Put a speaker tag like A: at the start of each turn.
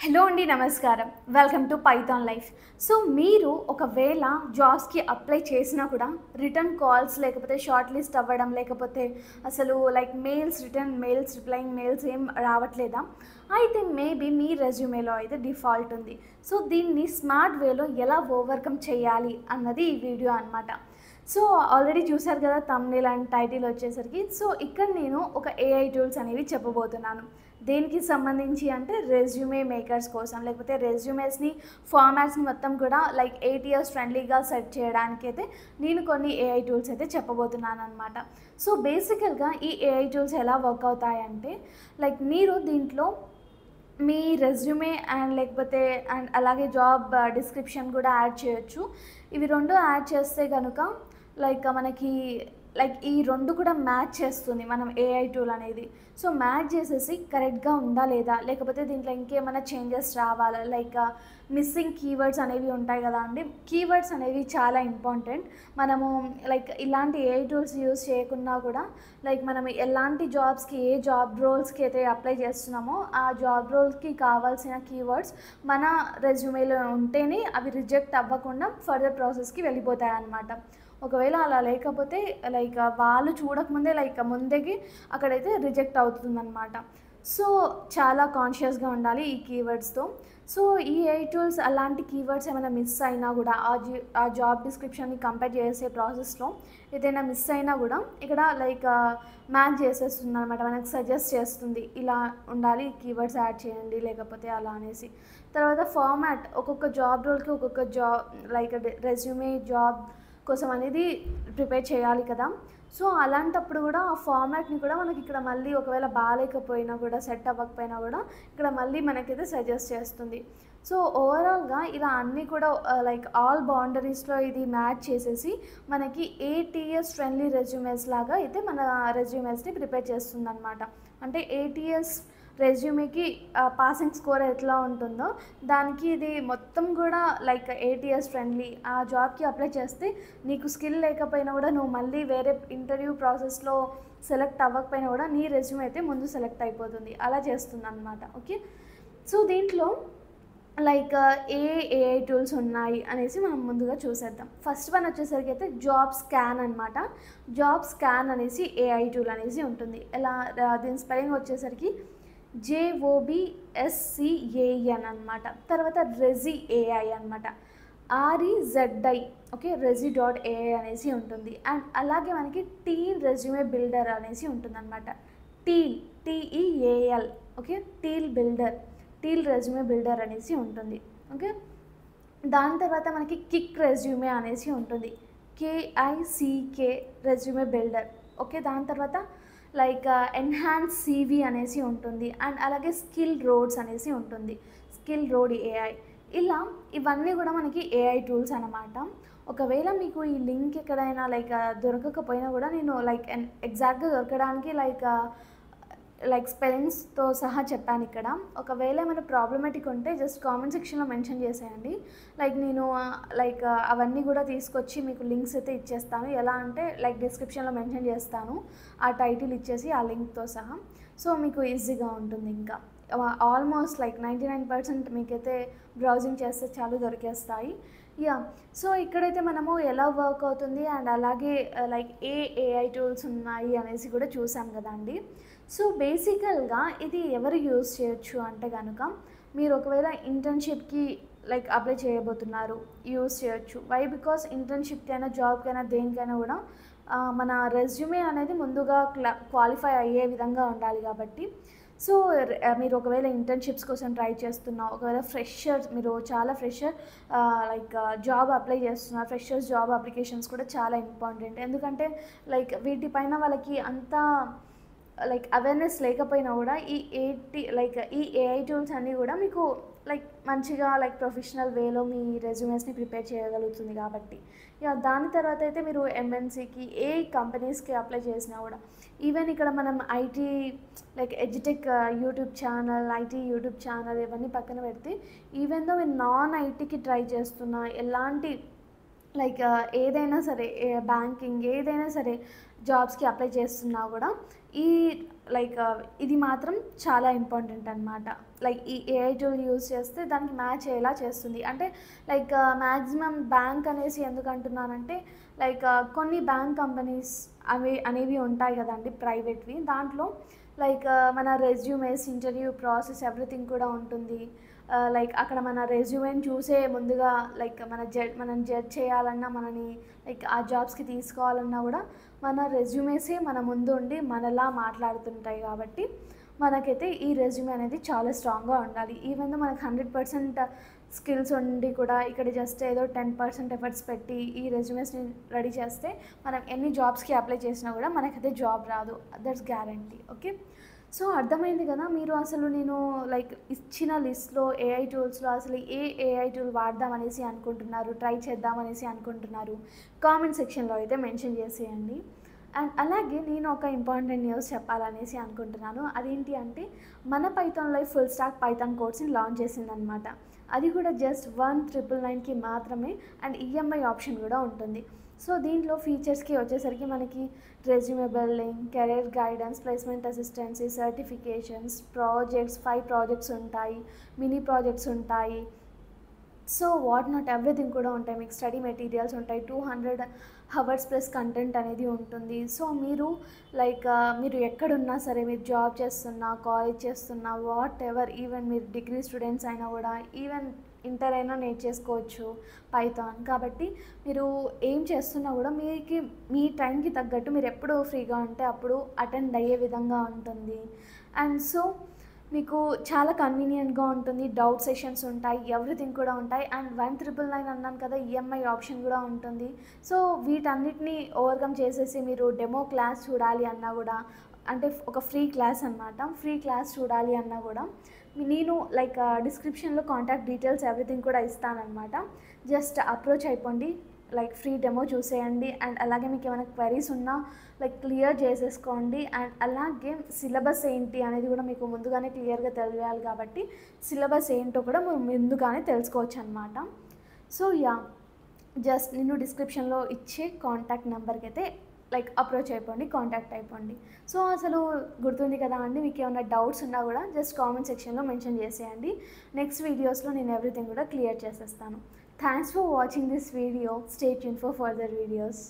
A: Hello అండి, నమస్కారం. Welcome to Python life. So మీరు ఒకవేళ జాబ్స్కి అప్లై చేసినా కూడా రిటర్న్ కాల్స్ లేకపోతే షార్ట్ లిస్ట్ అవ్వడం, లేకపోతే అసలు రిటర్న్ మెయిల్స్, రిప్లైయింగ్ మెయిల్స్ ఏం రావట్లేదా? అయితే మేబీ మీ రెజ్యూమేలో అయితే డిఫాల్ట్ ఉంది. సో దీన్ని స్మార్ట్ వేలో ఎలా ఓవర్కమ్ చేయాలి అన్నది ఈ వీడియో అనమాట. సో ఆల్రెడీ చూసారు కదా థంబ్నెయిల్ అండ్ టైటిల్ వచ్చేసరికి. సో ఇక్కడ నేను ఒక ఏఐ టూల్స్ అనేవి చెప్పబోతున్నాను. దేనికి సంబంధించి అంటే రెజ్యూమే మేకర్స్ కోసం, లేకపోతే రెజ్యూమేస్ని ఫార్మాట్స్ని మొత్తం కూడా 8 ఇయర్స్ ఫ్రెండ్లీగా సెట్ చేయడానికి అయితే నేను కొన్ని ఏఐ టూల్స్ అయితే చెప్పబోతున్నాను అనమాట. సో బేసికల్గా ఈ ఏఐ టూల్స్ ఎలా వర్క్ అవుతాయంటే మీరు దీంట్లో మీ రెజ్యూమే అండ్ అలాగే జాబ్ డిస్క్రిప్షన్ కూడా యాడ్ చేయొచ్చు. ఇవి రెండు యాడ్ చేస్తే కనుక మనకి ఈ రెండు కూడా మ్యాచ్ చేస్తుంది మనం ఏఐ టూల్ అనేది. సో మ్యాచ్ చేసేసి కరెక్ట్గా ఉందా లేదా, లేకపోతే దీంట్లో ఇంకేమైనా చేంజెస్ రావాలా, మిస్సింగ్ కీవర్డ్స్ అనేవి ఉంటాయి కదా అండి. కీవర్డ్స్ అనేవి చాలా ఇంపార్టెంట్. మనము ఇలాంటి ఏఐ టూల్స్ యూజ్ చేయకున్నా కూడా మనం ఎలాంటి జాబ్స్కి, ఏ జాబ్ రోల్స్కి అయితే అప్లై చేస్తున్నామో ఆ జాబ్ రోల్స్కి కావాల్సిన కీవర్డ్స్ మన రెజ్యూమేలో ఉంటేనే అవి రిజెక్ట్ అవ్వకుండా ఫర్దర్ ప్రాసెస్కి వెళ్ళిపోతాయి అన్నమాట. ఒకవేళ అలా లేకపోతే వాళ్ళు చూడకముందే ముందుకి అక్కడైతే రిజెక్ట్ అవుతుందన్నమాట. సో చాలా కాన్షియస్గా ఉండాలి ఈ కీవర్డ్స్తో. సో ఈ ఏఐ టూల్స్ అలాంటి కీవర్డ్స్ ఏమైనా మిస్ అయినా కూడా ఆ జాబ్ డిస్క్రిప్షన్ని కంపేర్ చేసే ప్రాసెస్లో ఏదైనా మిస్ అయినా కూడా ఇక్కడ మ్యాచ్ చేసేస్తుంది అనమాట. మనకు సజెస్ట్ చేస్తుంది ఇలా ఉండాలి, కీవర్డ్స్ యాడ్ చేయండి లేకపోతే అలా అనేసి. తర్వాత ఫార్మాట్, ఒక్కొక్క జాబ్ రోల్కి ఒక్కొక్క రెజ్యూమే జాబ్ కోసం అనేది ప్రిపేర్ చేయాలి కదా. సో అలాంటప్పుడు కూడా ఆ ఫార్మాట్ని కూడా మనకి ఇక్కడ మళ్ళీ ఒకవేళ బాగాలేకపోయినా కూడా, సెట్ అవ్వకపోయినా కూడా ఇక్కడ మళ్ళీ మనకైతే సజెస్ట్ చేస్తుంది. సో ఓవరాల్గా ఇలా అన్నీ కూడా ఆల్ బౌండరీస్లో ఇది మ్యాచ్ చేసేసి మనకి 8 ఇయర్స్ ఫ్రెండ్లీ రెజ్యూమేస్ లాగా అయితే మన రెజ్యూమేస్ని ప్రిపేర్ చేస్తుంది అనమాట. అంటే 8 ఇయర్స్ రెజ్యూమేకి పాసింగ్ స్కోర్ ఎట్లా ఉంటుందో దానికి ఇది మొత్తం కూడా 8 ఇయర్స్ ఫ్రెండ్లీ. ఆ జాబ్కి అప్లై చేస్తే నీకు స్కిల్ లేకపోయినా కూడా, నువ్వు మళ్ళీ వేరే ఇంటర్వ్యూ ప్రాసెస్లో సెలెక్ట్ అవ్వకపోయినా కూడా నీ రెజ్యూమే అయితే ముందు సెలెక్ట్ అయిపోతుంది. అలా చేస్తుంది అనమాట. ఓకే, సో దీంట్లో ఏ ఏఐ టూల్స్ ఉన్నాయి అనేసి మనం ముందుగా చూసేద్దాం. ఫస్ట్ వన్ వచ్చేసరికి అయితే జాబ్ స్కాన్ అనమాట. జాబ్ స్కాన్ అనేసి ఏఐ టూల్ అనేసి ఉంటుంది. ఎలా దీని స్పెల్లింగ్ వచ్చేసరికి JOBSCAN అనమాట. తర్వాత రెజీ ఏఐ అనమాట, REZI. ఓకే, రెజీ.ai అనేసి ఉంటుంది. అండ్ అలాగే మనకి టీల్ రెజ్యూమే బిల్డర్ అనేసి ఉంటుంది అనమాట. TEAL. Okay, teal resume builder అనేసి ఉంటుంది. ఓకే, దాని తర్వాత మనకి కిక్ రెజ్యూమే అనేసి ఉంటుంది, KICK రెజ్యూమే బిల్డర్. ఓకే, దాని తర్వాత ఎన్హాన్స్ CV అనేసి ఉంటుంది. అండ్ అలాగే స్కిల్ రోడ్స్ అనేసి ఉంటుంది, స్కిల్ రోడ్ AI. ఇలా ఇవన్నీ కూడా మనకి ఏఐ టూల్స్ అన్నమాట. ఒకవేళ మీకు ఈ లింక్ ఎక్కడైనా దొరకకపోయినా కూడా నేను ఎగ్జాక్ట్గా దొరకడానికి స్పెల్లింగ్స్తో సహా చెప్పాను ఇక్కడ. ఒకవేళ ఏమైనా ప్రాబ్లమేటిక్ ఉంటే జస్ట్ కామెంట్ సెక్షన్లో మెన్షన్ చేసేయండి. నేను అవన్నీ కూడా తీసుకొచ్చి మీకు లింక్స్ అయితే ఇచ్చేస్తాను. ఎలా అంటే డిస్క్రిప్షన్లో మెన్షన్ చేస్తాను, ఆ టైటిల్ ఇచ్చేసి ఆ లింక్తో సహా. సో మీకు ఈజీగా ఉంటుంది. ఇంకా ఆల్మోస్ట్ 99% మీకైతే బ్రౌజింగ్ చేస్తే చాలు దొరికేస్తాయి. సో ఇక్కడైతే మనము ఎలా వర్క్ అవుతుంది అండ్ అలాగే ఏ ఏఐ టూల్స్ ఉన్నాయి అనేసి కూడా చూసాం కదండి. సో బేసికల్గా ఇది ఎవరు యూజ్ చేయొచ్చు అంటే కనుక, మీరు ఒకవేళ ఇంటర్న్షిప్కి అప్లై చేయబోతున్నారు, యూజ్ చేయొచ్చు. వై? బికాస్ ఇంటర్న్షిప్కైనా జాబ్కైనా దేనికైనా కూడా మన రెజ్యూమే అనేది ముందుగా క్వాలిఫై అయ్యే విధంగా ఉండాలి కాబట్టి. సో మీరు ఒకవేళ ఇంటర్న్షిప్స్ కోసం ట్రై చేస్తున్నా, ఒకవేళ మీరు చాలా ఫ్రెషర్ జాబ్ అప్లై చేస్తున్నారు, ఫ్రెషర్స్ జాబ్ అప్లికేషన్స్ కూడా చాలా ఇంపార్టెంట్. ఎందుకంటే వీటిపైన వాళ్ళకి అంతా అవేర్నెస్ లేకపోయినా కూడా ఈ ఏఐ టూల్స్ అన్నీ కూడా మీకు మంచిగా ప్రొఫెషనల్ వేలో మీ రెజ్యూమేస్ని ప్రిపేర్ చేయగలుగుతుంది కాబట్టి. దాని తర్వాత అయితే మీరు MNCకి, ఏ కంపెనీస్కి అప్లై చేసినా కూడా, ఈవెన్ ఇక్కడ మనం ఐటీ ఎడ్యుటెక్ యూట్యూబ్ ఛానల్ ఇవన్నీ పక్కన పెడితే, ఈవెన్ దో మీరు నాన్ ఐటీకి ట్రై చేస్తున్నా, ఎలాంటి ఏదైనా సరే, బ్యాంకింగ్ ఏదైనా సరే జాబ్స్కి అప్లై చేస్తున్నా కూడా ఈ లైక్ ఇది మాత్రం చాలా ఇంపార్టెంట్ అనమాట. లైక్ ఈ ఏఐ టూల్ యూజ్ చేస్తే దానికి మ్యాచ్ అయ్యేలా చేస్తుంది. అంటే లైక్ మ్యాక్సిమం బ్యాంక్ అనేసి ఎందుకు అంటున్నానంటే లైక్ కొన్ని బ్యాంక్ కంపెనీస్ అనేవి ఉంటాయి కదండి ప్రైవేట్వి. దాంట్లో లైక్ మన రెజ్యూమేస్, ఇంటర్వ్యూ ప్రాసెస్ ఎవ్రీథింగ్ కూడా ఉంటుంది. లైక్ అక్కడ మన రెజ్యూమేని చూసే ముందుగా లైక్ మనం జడ్జ్ చేయాలన్నా, మనని లైక్ ఆ జాబ్స్కి తీసుకోవాలన్నా కూడా మన రెజ్యూమేసే మన ముందు ఉండి మనలా మాట్లాడుతుంటాయి. కాబట్టి మనకైతే ఈ రెజ్యూమే అనేది చాలా స్ట్రాంగ్గా ఉండాలి. ఈవెన్ మనకు 100% స్కిల్స్ ఉండి కూడా ఇక్కడ జస్ట్ ఏదో 10% ఎఫర్ట్స్ పెట్టి ఈ రెజ్యూమేస్ని రెడీ చేస్తే మనం ఎన్ని జాబ్స్కి అప్లై చేసినా కూడా మనకైతే జాబ్ రాదు. That's guarantee. ఓకే, సో అర్థమైంది కదా. మీరు అసలు నేను లైక్ ఇచ్చిన లిస్ట్లో ఏఐ టూల్స్లో అసలు ఏ ఏఐ టూల్ వాడదామనేసి అనుకుంటున్నారు, ట్రై చేద్దామనేసి అనుకుంటున్నారు, కామెంట్ సెక్షన్లో అయితే మెన్షన్ చేసేయండి. అండ్ అలాగే నేను ఒక ఇంపార్టెంట్ న్యూస్ చెప్పాలనేసి అనుకుంటున్నాను. అదేంటి అంటే మన Python life full stack Python కోర్స్ని లాంచ్ చేసిందనమాట. అది కూడా జస్ట్ 1999కి మాత్రమే. అండ్ ఈఎంఐ ఆప్షన్ కూడా ఉంటుంది. సో దీంట్లో ఫీచర్స్కి వచ్చేసరికి మనకి resume building, career guidance, placement assistance, certifications, projects, 5 projects ఉంటాయి, మినీ ప్రాజెక్ట్స్ ఉంటాయి. సో వాట్ నాట్ ఎవ్రీథింగ్ కూడా ఉంటాయి. మీకు స్టడీ మెటీరియల్స్ ఉంటాయి, 200 అవర్స్ ప్లస్ కంటెంట్ అనేది ఉంటుంది. సో మీరు లైక్ మీరు ఎక్కడున్నా సరే, మీరు జాబ్ చేస్తున్నా, కాలేజ్ చేస్తున్నా, వాట్ ఎవర్, ఈవెన్ మీరు డిగ్రీ స్టూడెంట్స్ అయినా కూడా, ఈవెన్ ఇంటర్ అయినా నేర్చేసుకోవచ్చు పైథాన్. కాబట్టి మీరు ఏం చేస్తున్నా కూడా మీ టైంకి తగ్గట్టు మీరు ఎప్పుడు ఫ్రీగా ఉంటే అప్పుడు అటెండ్ అయ్యే విధంగా ఉంటుంది. అండ్ సో మీకు చాలా కన్వీనియంట్గా ఉంటుంది. డౌట్ సెషన్స్ ఉంటాయి, ఎవ్రీథింగ్ కూడా ఉంటాయి. అండ్ 1999 అన్నాను కదా, ఈఎంఐ ఆప్షన్ కూడా ఉంటుంది. సో వీటన్నిటిని ఓవర్కమ్ చేసేసి మీరు డెమో క్లాస్ చూడాలి అన్నా కూడా, అంటే ఒక ఫ్రీ క్లాస్ అనమాట, ఫ్రీ క్లాస్ చూడాలి అన్నా కూడా నేను లైక్ డిస్క్రిప్షన్లో కాంటాక్ట్ డీటెయిల్స్ ఎవ్రీథింగ్ కూడా ఇస్తానన్నమాట. జస్ట్ అప్రోచ్ అయిపోండి, లైక్ ఫ్రీ డెమో చూసేయండి. అండ్ అలాగే మీకు ఏమైనా క్వైరీస్ ఉన్నా లైక్ క్లియర్ చేసేసుకోండి. అండ్ అలాగే సిలబస్ ఏంటి అనేది కూడా మీకు ముందుగానే క్లియర్గా తెలియాలి. కాబట్టి సిలబస్ ఏంటో కూడా మీరు ముందుగానే తెలుసుకోవచ్చు అనమాట. సో యా, జస్ట్ నేను డిస్క్రిప్షన్లో ఇచ్చే కాంటాక్ట్ నెంబర్కి అయితే లైక్ అప్రోచ్ అయిపోండి, కాంటాక్ట్ అయిపోండి. సో అసలు గుర్తుంది కదా అండి, మీకు ఏమైనా డౌట్స్ ఉన్నా కూడా జస్ట్ కామెంట్ సెక్షన్లో మెన్షన్ చేసేయండి. నెక్స్ట్ వీడియోస్లో నేను ఎవ్రీథింగ్ కూడా క్లియర్ చేసేస్తాను. Thanks for watching this video. Stay tune for further videos.